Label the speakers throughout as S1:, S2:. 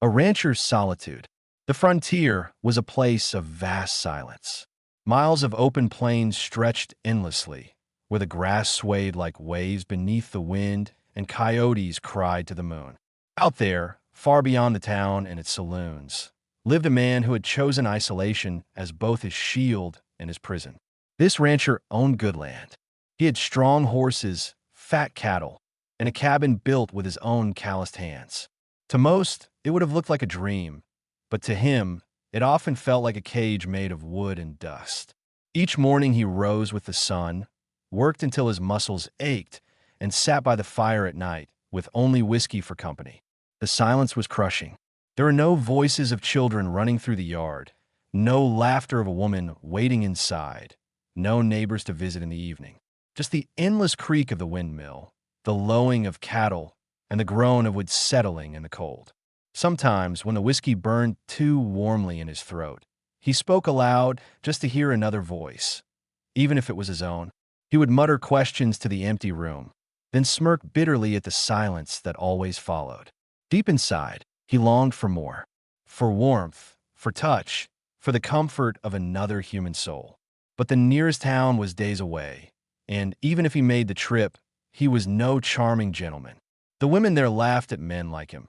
S1: A rancher's solitude. The frontier was a place of vast silence. Miles of open plains stretched endlessly, where the grass swayed like waves beneath the wind and coyotes cried to the moon. Out there, far beyond the town and its saloons, lived a man who had chosen isolation as both his shield and his prison. This rancher owned good land. He had strong horses, fat cattle, and a cabin built with his own calloused hands. To most, it would have looked like a dream, but to him, it often felt like a cage made of wood and dust. Each morning he rose with the sun, worked until his muscles ached, and sat by the fire at night, with only whiskey for company. The silence was crushing. There were no voices of children running through the yard, no laughter of a woman waiting inside, no neighbors to visit in the evening. Just the endless creak of the windmill, the lowing of cattle, and the groan of wood settling in the cold. Sometimes, when the whiskey burned too warmly in his throat, he spoke aloud just to hear another voice. Even if it was his own, he would mutter questions to the empty room, then smirk bitterly at the silence that always followed. Deep inside, he longed for more, for warmth, for touch, for the comfort of another human soul. But the nearest town was days away, and even if he made the trip, he was no charming gentleman. The women there laughed at men like him.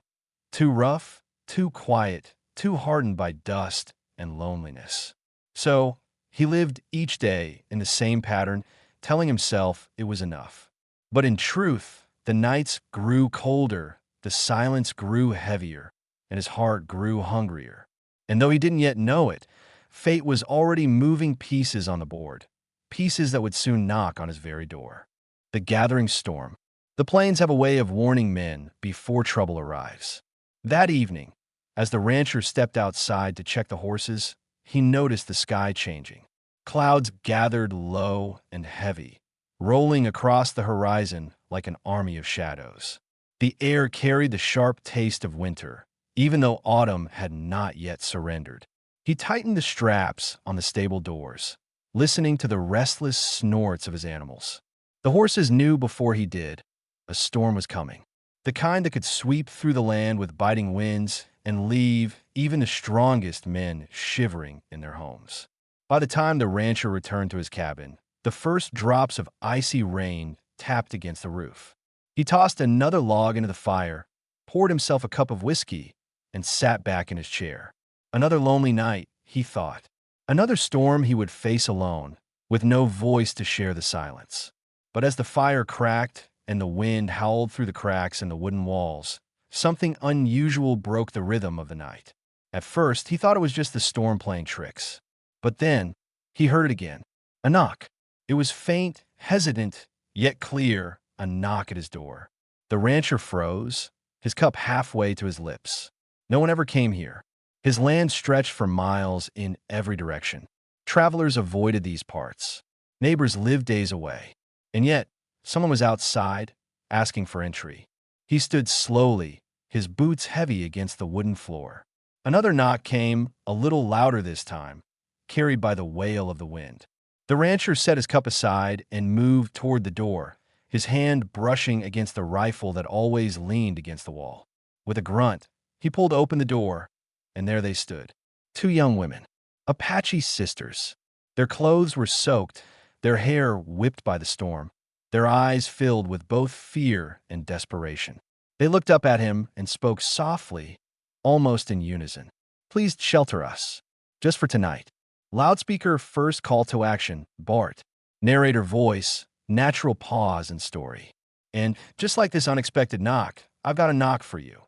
S1: Too rough, too quiet, too hardened by dust and loneliness. So, he lived each day in the same pattern, telling himself it was enough. But in truth, the nights grew colder, the silence grew heavier, and his heart grew hungrier. And though he didn't yet know it, fate was already moving pieces on the board, pieces that would soon knock on his very door. The gathering storm. The plains have a way of warning men before trouble arrives. That evening, as the rancher stepped outside to check the horses, he noticed the sky changing. Clouds gathered low and heavy, rolling across the horizon like an army of shadows. The air carried the sharp taste of winter, even though autumn had not yet surrendered. He tightened the straps on the stable doors, listening to the restless snorts of his animals. The horses knew before he did, a storm was coming. The kind that could sweep through the land with biting winds and leave even the strongest men shivering in their homes. By the time the rancher returned to his cabin, the first drops of icy rain tapped against the roof. He tossed another log into the fire, poured himself a cup of whiskey, and sat back in his chair. Another lonely night, he thought. Another storm he would face alone, with no voice to share the silence. But as the fire cracked and the wind howled through the cracks in the wooden walls, something unusual broke the rhythm of the night. At first, he thought it was just the storm playing tricks. But then, he heard it again. A knock. It was faint, hesitant, yet clear, a knock at his door. The rancher froze, his cup halfway to his lips. No one ever came here. His land stretched for miles in every direction. Travelers avoided these parts. Neighbors lived days away. And yet, someone was outside, asking for entry. He stood slowly, his boots heavy against the wooden floor. Another knock came, a little louder this time, carried by the wail of the wind. The rancher set his cup aside and moved toward the door, his hand brushing against the rifle that always leaned against the wall. With a grunt, he pulled open the door, and there they stood. Two young women, Apache sisters. Their clothes were soaked, their hair whipped by the storm, their eyes filled with both fear and desperation. They looked up at him and spoke softly, almost in unison. "Please shelter us, just for tonight." Loudspeaker first call to action, Bart. Narrator voice, natural pause and story. And just like this unexpected knock, I've got a knock for you.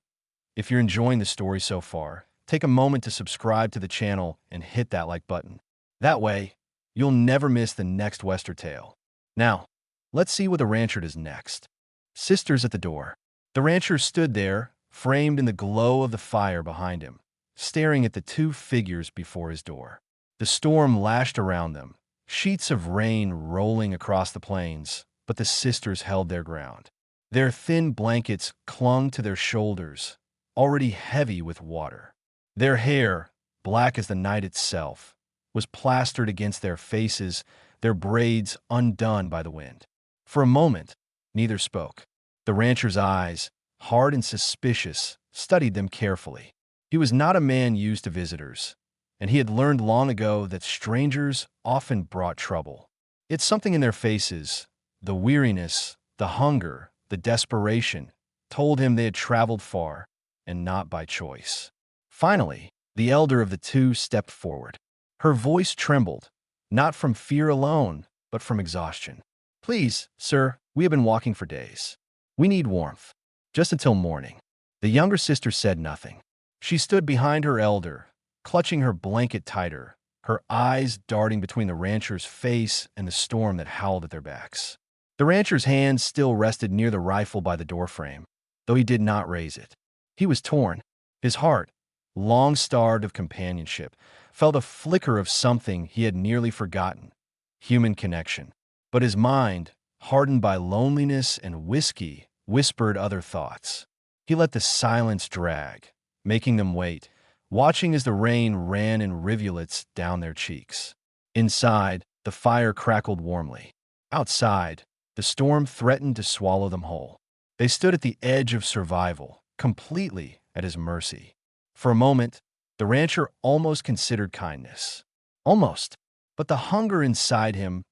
S1: If you're enjoying the story so far, take a moment to subscribe to the channel and hit that like button. That way, you'll never miss the next Western tale. Now, let's see what the rancher does next. Sisters at the door. The rancher stood there, framed in the glow of the fire behind him, staring at the two figures before his door. The storm lashed around them, sheets of rain rolling across the plains, but the sisters held their ground. Their thin blankets clung to their shoulders, already heavy with water. Their hair, black as the night itself, was plastered against their faces, their braids undone by the wind. For a moment, neither spoke. The rancher's eyes, hard and suspicious, studied them carefully. He was not a man used to visitors, and he had learned long ago that strangers often brought trouble. It's something in their faces, the weariness, the hunger, the desperation, told him they had traveled far, and not by choice. Finally, the elder of the two stepped forward. Her voice trembled, not from fear alone, but from exhaustion. "Please, sir, we have been walking for days. We need warmth. Just until morning." The younger sister said nothing. She stood behind her elder, clutching her blanket tighter, her eyes darting between the rancher's face and the storm that howled at their backs. The rancher's hand still rested near the rifle by the doorframe, though he did not raise it. He was torn. His heart, long starved of companionship, felt a flicker of something he had nearly forgotten: human connection. But his mind, hardened by loneliness and whiskey, whispered other thoughts. He let the silence drag, making them wait, watching as the rain ran in rivulets down their cheeks. Inside, the fire crackled warmly. Outside, the storm threatened to swallow them whole. They stood at the edge of survival, completely at his mercy. For a moment, the rancher almost considered kindness. Almost. But the hunger inside him,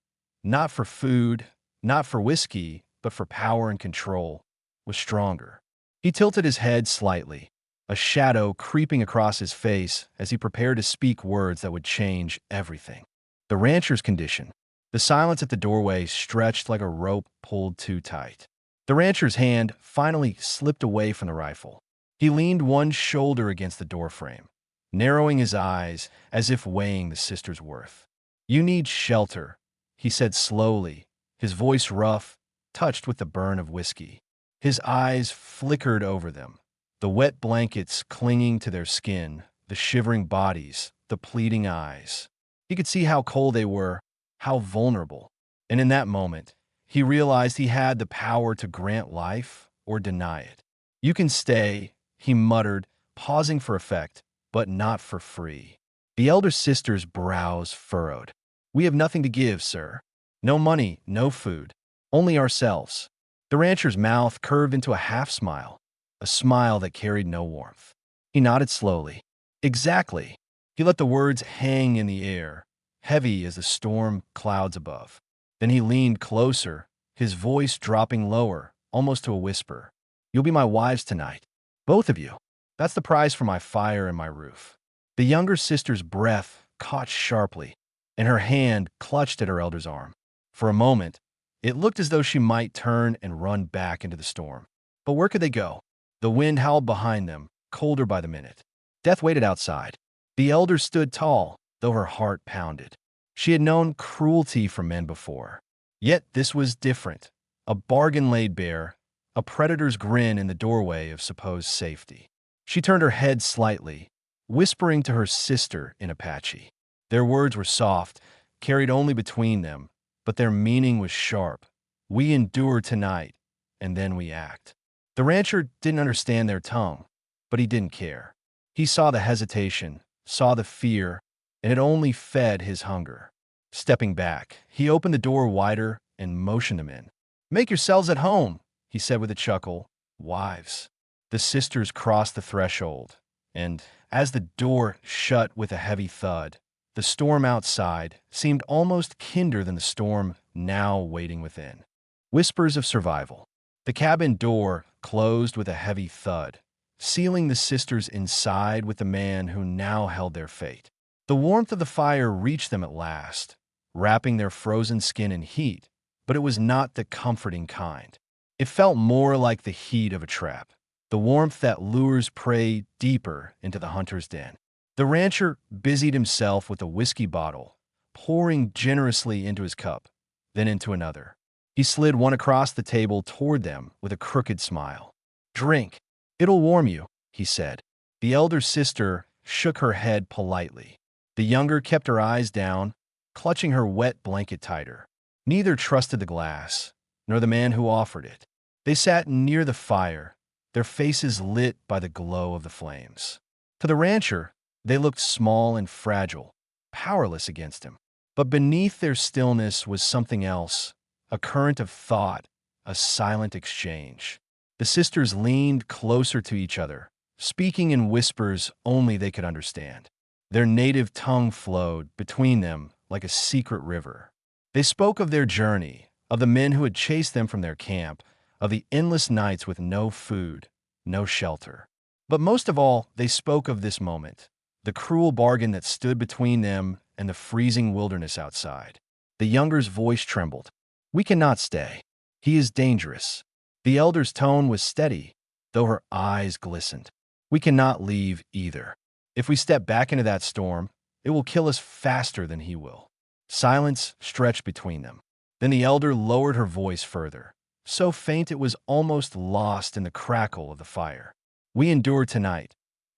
S1: not for food, not for whiskey, but for power and control, was stronger. He tilted his head slightly, a shadow creeping across his face as he prepared to speak words that would change everything. The rancher's condition. The silence at the doorway stretched like a rope pulled too tight. The rancher's hand finally slipped away from the rifle. He leaned one shoulder against the doorframe, narrowing his eyes as if weighing the sister's worth. "You need shelter," he said slowly, his voice rough, touched with the burn of whiskey. His eyes flickered over them, the wet blankets clinging to their skin, the shivering bodies, the pleading eyes. He could see how cold they were, how vulnerable. And in that moment, he realized he had the power to grant life or deny it. "You can stay," he muttered, pausing for effect, "but not for free." The elder sister's brows furrowed. "We have nothing to give, sir. No money, no food. Only ourselves." The rancher's mouth curved into a half-smile, a smile that carried no warmth. He nodded slowly. "Exactly." He let the words hang in the air, heavy as the storm clouds above. Then he leaned closer, his voice dropping lower, almost to a whisper. "You'll be my wives tonight. Both of you. That's the prize for my fire and my roof." The younger sister's breath caught sharply, and her hand clutched at her elder's arm. For a moment, it looked as though she might turn and run back into the storm. But where could they go? The wind howled behind them, colder by the minute. Death waited outside. The elder stood tall, though her heart pounded. She had known cruelty from men before. Yet this was different. A bargain laid bare, a predator's grin in the doorway of supposed safety. She turned her head slightly, whispering to her sister in Apache. Their words were soft, carried only between them, but their meaning was sharp. "We endure tonight, and then we act." The rancher didn't understand their tongue, but he didn't care. He saw the hesitation, saw the fear, and it only fed his hunger. Stepping back, he opened the door wider and motioned them in. "Make yourselves at home," he said with a chuckle. "Wives." The sisters crossed the threshold, and as the door shut with a heavy thud, the storm outside seemed almost kinder than the storm now waiting within. Whispers of survival. The cabin door closed with a heavy thud, sealing the sisters inside with the man who now held their fate. The warmth of the fire reached them at last, wrapping their frozen skin in heat, but it was not the comforting kind. It felt more like the heat of a trap, the warmth that lures prey deeper into the hunter's den. The rancher busied himself with a whiskey bottle, pouring generously into his cup, then into another. He slid one across the table toward them with a crooked smile. "Drink. It'll warm you," he said. The elder sister shook her head politely. The younger kept her eyes down, clutching her wet blanket tighter. Neither trusted the glass, nor the man who offered it. They sat near the fire, their faces lit by the glow of the flames. To the rancher, they looked small and fragile, powerless against him. But beneath their stillness was something else, a current of thought, a silent exchange. The sisters leaned closer to each other, speaking in whispers only they could understand. Their native tongue flowed between them like a secret river. They spoke of their journey, of the men who had chased them from their camp, of the endless nights with no food, no shelter. But most of all, they spoke of this moment, the cruel bargain that stood between them and the freezing wilderness outside. The younger's voice trembled. "We cannot stay. He is dangerous." The elder's tone was steady, though her eyes glistened. "We cannot leave either. If we step back into that storm, it will kill us faster than he will." Silence stretched between them. Then the elder lowered her voice further, so faint it was almost lost in the crackle of the fire. "We endure tonight,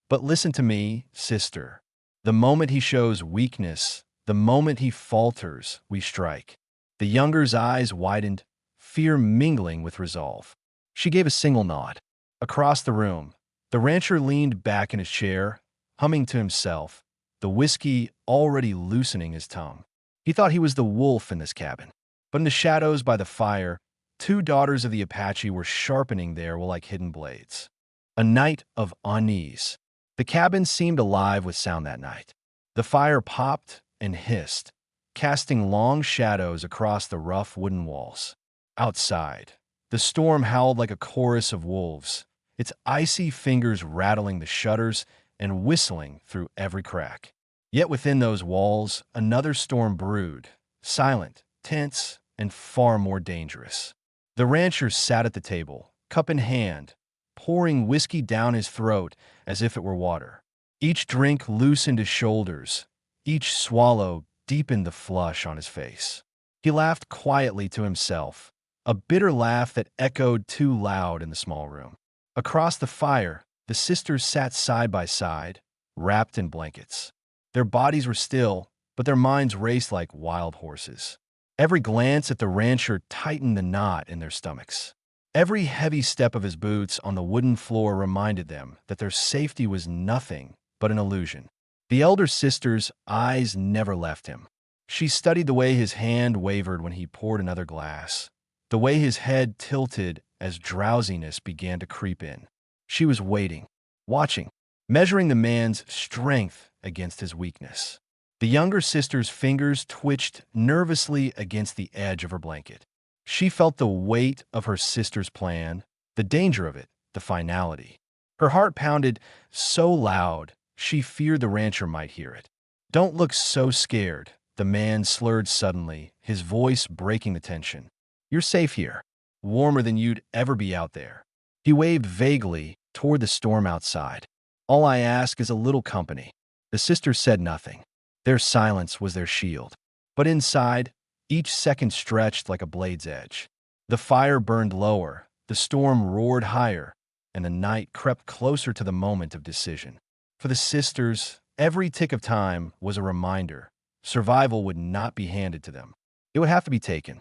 S1: but listen to me, sister. The moment he shows weakness, the moment he falters, we strike." The younger's eyes widened, fear mingling with resolve. She gave a single nod. Across the room, the rancher leaned back in his chair, humming to himself, the whiskey already loosening his tongue. He thought he was the wolf in this cabin. But in the shadows by the fire, two daughters of the Apache were sharpening their will like hidden blades. A night of unease. The cabin seemed alive with sound that night. The fire popped and hissed, casting long shadows across the rough wooden walls. Outside, the storm howled like a chorus of wolves, its icy fingers rattling the shutters and whistling through every crack. Yet within those walls, another storm brewed, silent, tense, and far more dangerous. The rancher sat at the table, cup in hand, pouring whiskey down his throat as if it were water. Each drink loosened his shoulders, each swallow deepened the flush on his face. He laughed quietly to himself, a bitter laugh that echoed too loud in the small room. Across the fire, the sisters sat side by side, wrapped in blankets. Their bodies were still, but their minds raced like wild horses. Every glance at the rancher tightened the knot in their stomachs. Every heavy step of his boots on the wooden floor reminded them that their safety was nothing but an illusion. The elder sister's eyes never left him. She studied the way his hand wavered when he poured another glass, the way his head tilted as drowsiness began to creep in. She was waiting, watching, measuring the man's strength against his weakness. The younger sister's fingers twitched nervously against the edge of her blanket. She felt the weight of her sister's plan, the danger of it, the finality. Her heart pounded so loud she feared the rancher might hear it. "Don't look so scared," the man slurred suddenly, his voice breaking the tension. "You're safe here, warmer than you'd ever be out there." He waved vaguely toward the storm outside. "All I ask is a little company." The sisters said nothing. Their silence was their shield. But inside, each second stretched like a blade's edge. The fire burned lower, the storm roared higher, and the night crept closer to the moment of decision. For the sisters, every tick of time was a reminder. Survival would not be handed to them. It would have to be taken.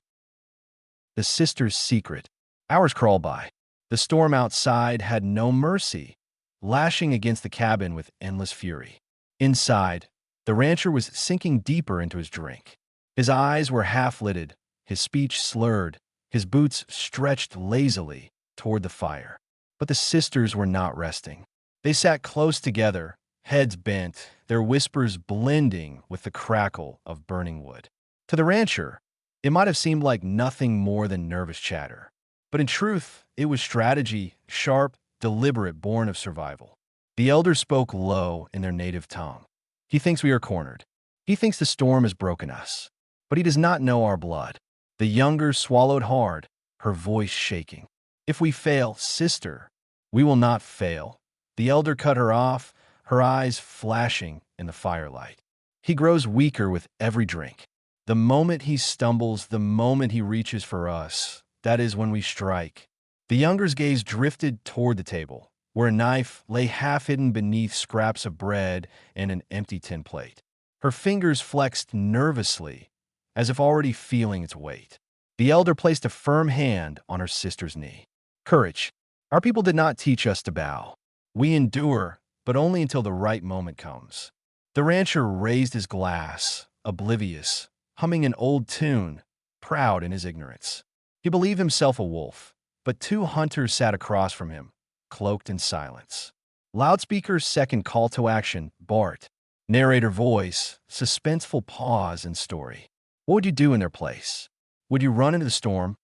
S1: The sisters' secret. Hours crawled by. The storm outside had no mercy, lashing against the cabin with endless fury. Inside, the rancher was sinking deeper into his drink. His eyes were half-lidded, his speech slurred, his boots stretched lazily toward the fire. But the sisters were not resting. They sat close together, heads bent, their whispers blending with the crackle of burning wood. To the rancher, it might have seemed like nothing more than nervous chatter. But in truth, it was strategy, sharp, deliberate, born of survival. The elder spoke low in their native tongue. "He thinks we are cornered. He thinks the storm has broken us. But he does not know our blood." The younger swallowed hard, her voice shaking. "If we fail, sister, we will not fail." The elder cut her off, her eyes flashing in the firelight. "He grows weaker with every drink. The moment he stumbles, the moment he reaches for us, that is when we strike." The younger's gaze drifted toward the table, where a knife lay half-hidden beneath scraps of bread and an empty tin plate. Her fingers flexed nervously, as if already feeling its weight. The elder placed a firm hand on her sister's knee. "Courage. Our people did not teach us to bow. We endure, but only until the right moment comes." The rancher raised his glass, oblivious, humming an old tune, proud in his ignorance. He believed himself a wolf, but two hunters sat across from him, cloaked in silence. Loudspeaker's second call to action, Bart. Narrator voice, suspenseful pause in story. What would you do in their place? Would you run into the storm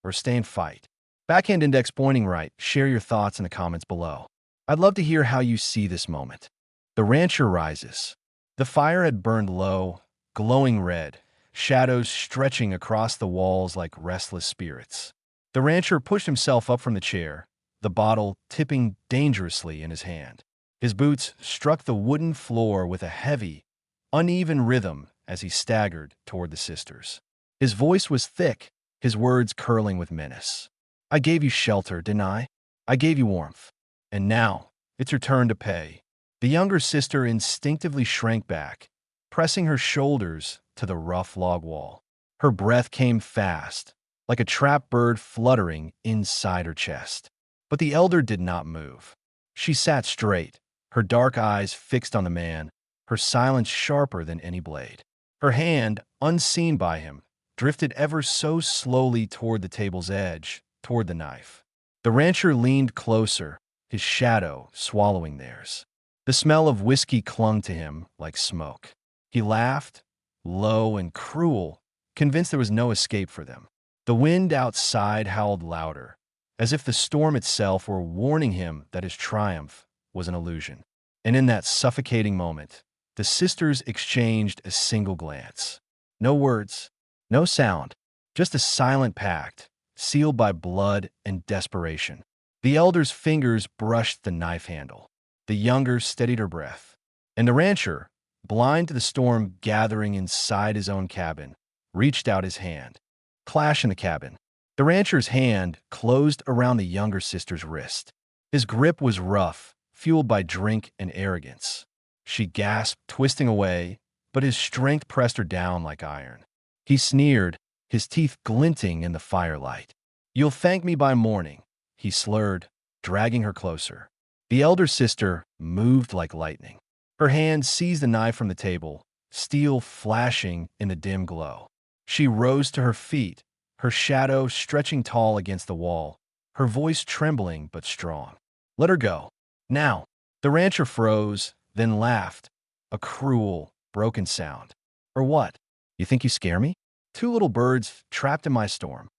S1: or stay and fight? Backhand index pointing right. Share your thoughts in the comments below. I'd love to hear how you see this moment. The rancher rises. The fire had burned low, glowing red, shadows stretching across the walls like restless spirits. The rancher pushed himself up from the chair, the bottle tipping dangerously in his hand. His boots struck the wooden floor with a heavy, uneven rhythm as he staggered toward the sisters. His voice was thick, his words curling with menace. I gave you shelter, didn't I? I gave you warmth. And now, it's your turn to pay. The younger sister instinctively shrank back, pressing her shoulders to the rough log wall. Her breath came fast, like a trapped bird fluttering inside her chest. But the elder did not move. She sat straight, her dark eyes fixed on the man, her silence sharper than any blade. Her hand, unseen by him, drifted ever so slowly toward the table's edge, toward the knife. The rancher leaned closer, his shadow swallowing theirs. The smell of whiskey clung to him like smoke. He laughed, low and cruel, convinced there was no escape for them. The wind outside howled louder, as if the storm itself were warning him that his triumph was an illusion. And in that suffocating moment, the sisters exchanged a single glance. No words, no sound, just a silent pact, sealed by blood and desperation. The elder's fingers brushed the knife handle. The younger steadied her breath. And the rancher, blind to the storm gathering inside his own cabin, reached out his hand. Clash in the cabin. The rancher's hand closed around the younger sister's wrist. His grip was rough, fueled by drink and arrogance. She gasped, twisting away, but his strength pressed her down like iron. He sneered, his teeth glinting in the firelight. You'll thank me by morning, he slurred, dragging her closer. The elder sister moved like lightning. Her hand seized the knife from the table, steel flashing in the dim glow. She rose to her feet, her shadow stretching tall against the wall, her voice trembling but strong. Let her go. Now. The rancher froze, then laughed, a cruel, broken sound. Or what? You think you scare me? Two little birds trapped in my storm.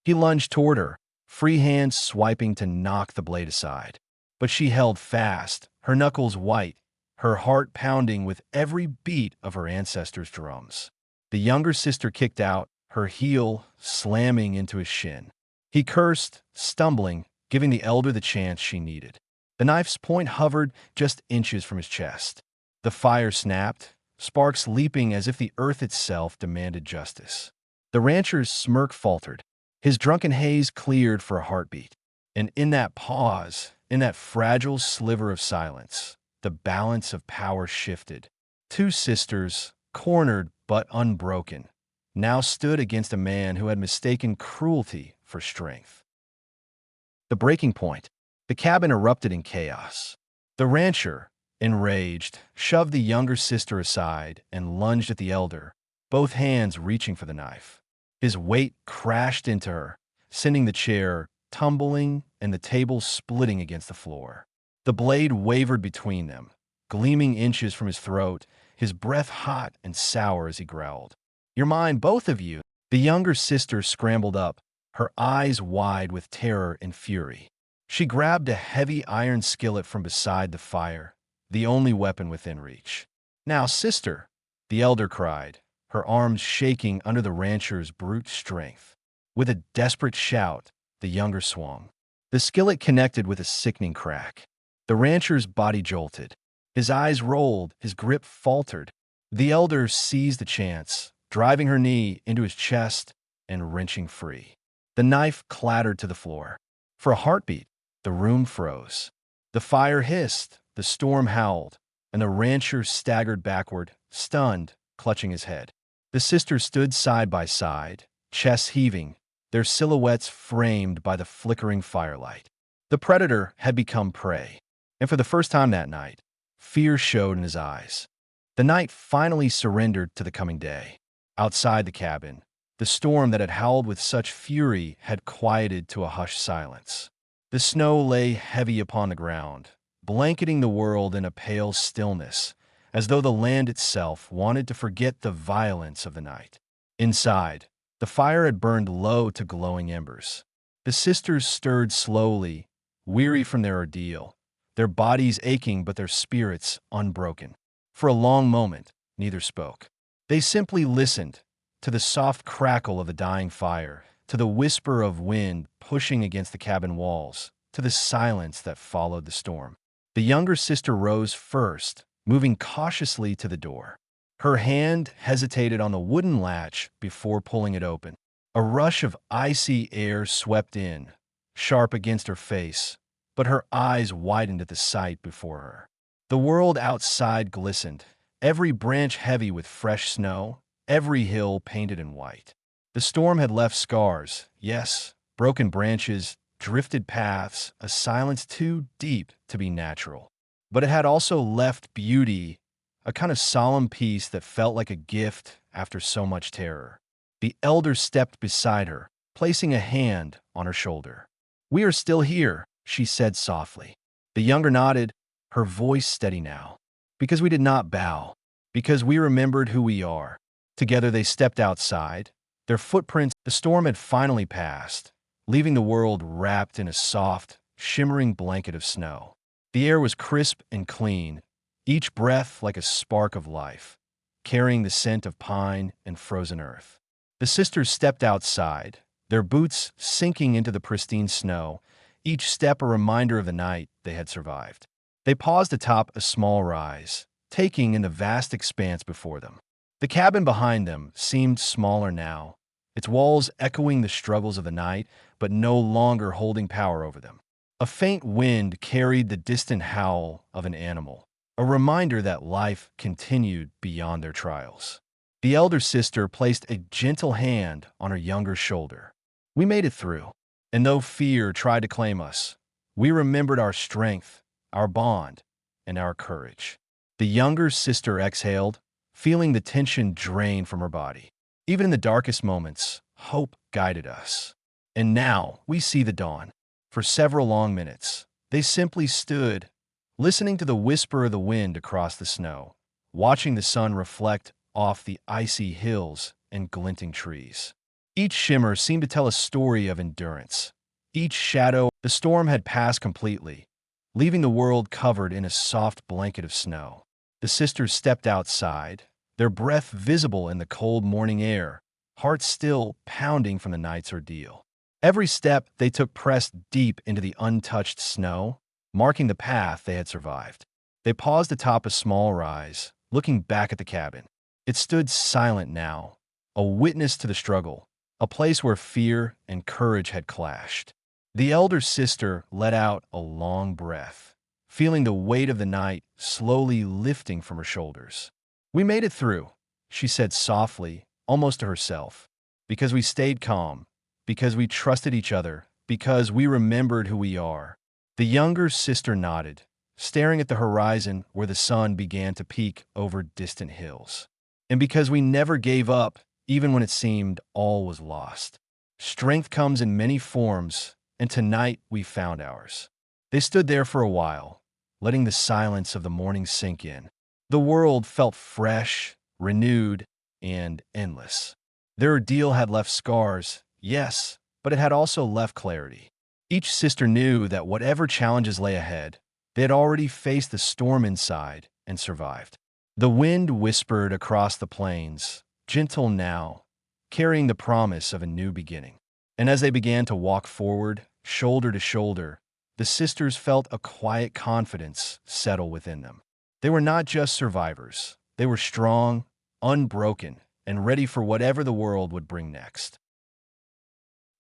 S1: He lunged toward her, free hand swiping to knock the blade aside. But she held fast, her knuckles white, her heart pounding with every beat of her ancestors' drums. The younger sister kicked out, her heel slamming into his shin. He cursed, stumbling, giving the elder the chance she needed. The knife's point hovered just inches from his chest. The fire snapped, sparks leaping as if the earth itself demanded justice. The rancher's smirk faltered. His drunken haze cleared for a heartbeat. And in that pause, in that fragile sliver of silence, the balance of power shifted. Two sisters, cornered but unbroken, now stood against a man who had mistaken cruelty for strength. The breaking point. The cabin erupted in chaos. The rancher, enraged, shoved the younger sister aside and lunged at the elder, both hands reaching for the knife. His weight crashed into her, sending the chair tumbling and the table splitting against the floor. The blade wavered between them, gleaming inches from his throat, his breath hot and sour as he growled. You're mine, both of you. The younger sister scrambled up, her eyes wide with terror and fury. She grabbed a heavy iron skillet from beside the fire, the only weapon within reach. Now, sister, the elder cried, her arms shaking under the rancher's brute strength. With a desperate shout, the younger swung. The skillet connected with a sickening crack. The rancher's body jolted. His eyes rolled, his grip faltered. The elder seized the chance, driving her knee into his chest and wrenching free. The knife clattered to the floor. For a heartbeat, the room froze. The fire hissed, the storm howled, and the rancher staggered backward, stunned, clutching his head. The sisters stood side by side, chests heaving, their silhouettes framed by the flickering firelight. The predator had become prey, and for the first time that night, fear showed in his eyes. The night finally surrendered to the coming day. Outside the cabin, the storm that had howled with such fury had quieted to a hushed silence. The snow lay heavy upon the ground, blanketing the world in a pale stillness, as though the land itself wanted to forget the violence of the night. Inside, the fire had burned low to glowing embers. The sisters stirred slowly, weary from their ordeal, their bodies aching but their spirits unbroken. For a long moment, neither spoke. They simply listened to the soft crackle of the dying fire, to the whisper of wind pushing against the cabin walls, to the silence that followed the storm. The younger sister rose first, moving cautiously to the door. Her hand hesitated on the wooden latch before pulling it open. A rush of icy air swept in, sharp against her face, but her eyes widened at the sight before her. The world outside glistened, every branch heavy with fresh snow, every hill painted in white. The storm had left scars, yes, broken branches, drifted paths, a silence too deep to be natural. But it had also left beauty, a kind of solemn peace that felt like a gift after so much terror. The elder stepped beside her, placing a hand on her shoulder. "We are still here," she said softly. The younger nodded, her voice steady now. "Because we did not bow, because we remembered who we are." Together they stepped outside. Their footprints, the storm had finally passed, leaving the world wrapped in a soft, shimmering blanket of snow. The air was crisp and clean, each breath like a spark of life, carrying the scent of pine and frozen earth. The sisters stepped outside, their boots sinking into the pristine snow, each step a reminder of the night they had survived. They paused atop a small rise, taking in the vast expanse before them. The cabin behind them seemed smaller now, its walls echoing the struggles of the night, but no longer holding power over them. A faint wind carried the distant howl of an animal, a reminder that life continued beyond their trials. The elder sister placed a gentle hand on her younger shoulder. "We made it through, and though fear tried to claim us, we remembered our strength, our bond, and our courage." The younger sister exhaled, feeling the tension drain from her body. Even in the darkest moments, hope guided us. And now we see the dawn. For several long minutes, they simply stood, listening to the whisper of the wind across the snow, watching the sun reflect off the icy hills and glinting trees. Each shimmer seemed to tell a story of endurance. Each shadow, the storm had passed completely, leaving the world covered in a soft blanket of snow. The sisters stepped outside, their breath visible in the cold morning air, hearts still pounding from the night's ordeal. Every step they took pressed deep into the untouched snow, marking the path they had survived. They paused atop a small rise, looking back at the cabin. It stood silent now, a witness to the struggle, a place where fear and courage had clashed. The elder sister let out a long breath, feeling the weight of the night slowly lifting from her shoulders. "We made it through," she said softly, almost to herself, "because we stayed calm, because we trusted each other, because we remembered who we are." The younger sister nodded, staring at the horizon where the sun began to peek over distant hills. "And because we never gave up, even when it seemed all was lost. Strength comes in many forms, and tonight we found ours." They stood there for a while, letting the silence of the morning sink in. The world felt fresh, renewed, and endless. Their ordeal had left scars, yes, but it had also left clarity. Each sister knew that whatever challenges lay ahead, they had already faced the storm inside and survived. The wind whispered across the plains, gentle now, carrying the promise of a new beginning. And as they began to walk forward, shoulder to shoulder, the sisters felt a quiet confidence settle within them. They were not just survivors. They were strong, unbroken, and ready for whatever the world would bring next.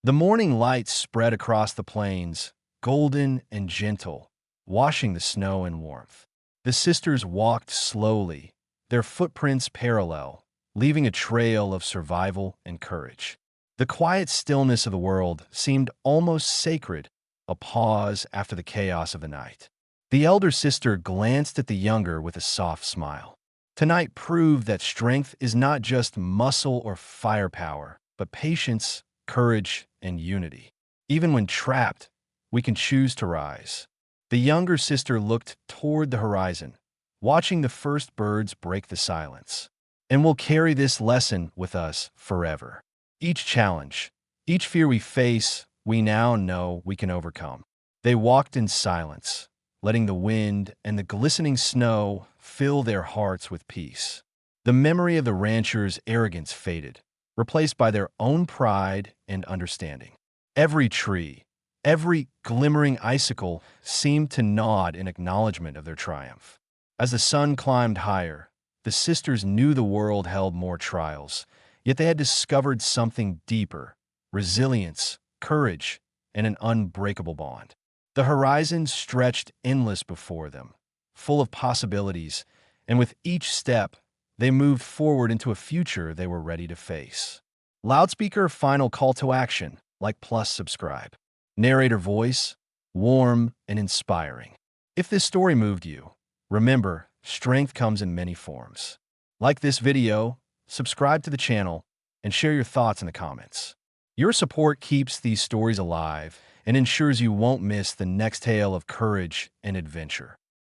S1: The morning light spread across the plains, golden and gentle, washing the snow in warmth. The sisters walked slowly, their footprints parallel, leaving a trail of survival and courage. The quiet stillness of the world seemed almost sacred, a pause after the chaos of the night. The elder sister glanced at the younger with a soft smile. Tonight proved that strength is not just muscle or firepower, but patience, courage, and unity. Even when trapped, we can choose to rise. The younger sister looked toward the horizon, watching the first birds break the silence. And we'll carry this lesson with us forever. Each challenge, each fear we face, we now know we can overcome. They walked in silence, letting the wind and the glistening snow fill their hearts with peace. The memory of the ranchers' arrogance faded, replaced by their own pride and understanding. Every tree, every glimmering icicle seemed to nod in acknowledgement of their triumph. As the sun climbed higher, the sisters knew the world held more trials, yet they had discovered something deeper: resilience, courage, and an unbreakable bond. The horizon stretched endless before them, full of possibilities, and with each step, they moved forward into a future they were ready to face. Loudspeaker final call to action, like plus subscribe. Narrator voice, warm and inspiring. If this story moved you, remember, strength comes in many forms. Like this video, subscribe to the channel, and share your thoughts in the comments. Your support keeps these stories alive and ensures you won't miss the next tale of courage and adventure.